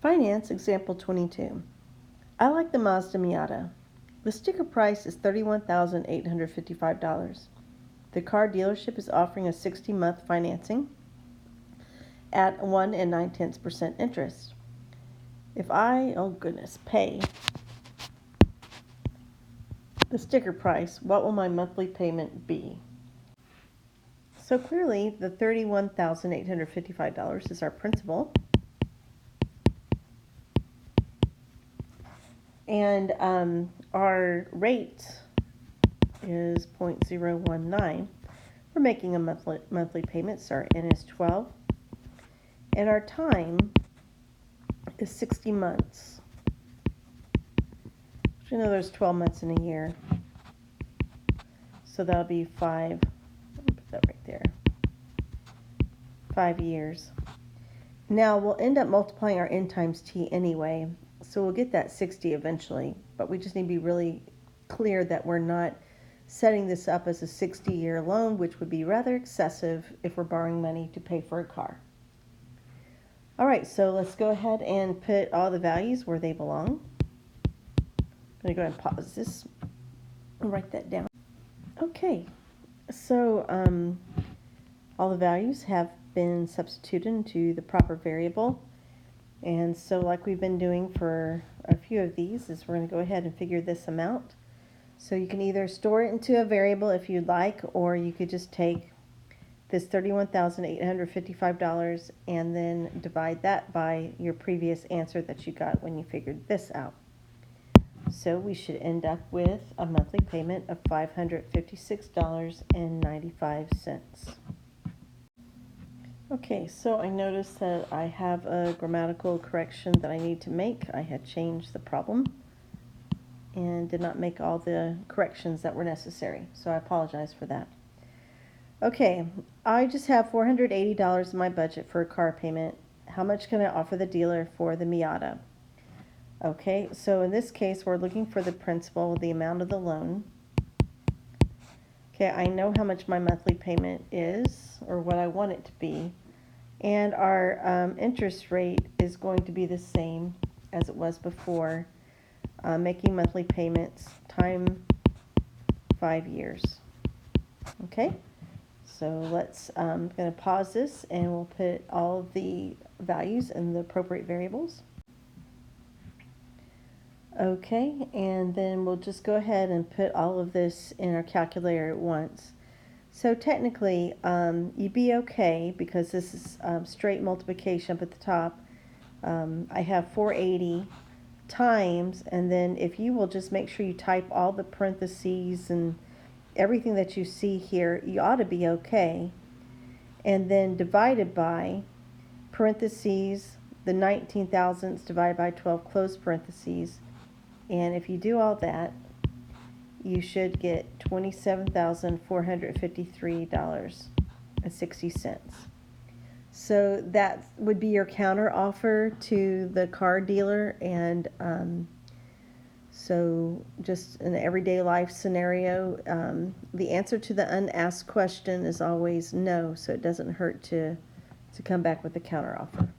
Finance example 22. I like the Mazda Miata. The sticker price is $31,855. The car dealership is offering a 60-month financing at 1 9/10% interest. If I, pay the sticker price, what will my monthly payment be? So clearly the $31,855 is our principal. And our rate is 0.019. We're making a monthly payment, so our N is 12. And our time is 60 months. You know there's 12 months in a year. So that'll be 5, let me put that right there, 5 years. Now we'll end up multiplying our N times T anyway, so we'll get that 60 eventually, but we just need to be really clear that we're not setting this up as a 60-year loan, which would be rather excessive if we're borrowing money to pay for a car. All right, so let's go ahead and put all the values where they belong. I'm going to go ahead and pause this and write that down. Okay, so all the values have been substituted into the proper variable. And so like we've been doing for a few of these is we're going to go ahead and figure this amount. So you can either store it into a variable if you'd like, or you could just take this $31,855 and then divide that by your previous answer that you got when you figured this out. So we should end up with a monthly payment of $556.95. Okay, so I noticed that I have a grammatical correction that I need to make. I had changed the problem and did not make all the corrections that were necessary, so I apologize for that. Okay, I just have $480 in my budget for a car payment. How much can I offer the dealer for the Miata? Okay, so in this case, we're looking for the principal, the amount of the loan. Okay, I know how much my monthly payment is, or what I want it to be. And our interest rate is going to be the same as it was before, making monthly payments time 5 years. Okay, so let's, I'm going to pause this and we'll put all of the values in the appropriate variables. Okay, and then we'll just go ahead and put all of this in our calculator at once. So technically, you'd be okay because this is straight multiplication up at the top. I have 480 times, and then if you will just make sure you type all the parentheses and everything that you see here, you ought to be okay. And then divided by parentheses, the 19 thousandths divided by 12, close parentheses. And if you do all that, you should get $27,453.60. So that would be your counter offer to the car dealer. And so just in an everyday life scenario, the answer to the unasked question is always no, so it doesn't hurt to come back with a counter offer.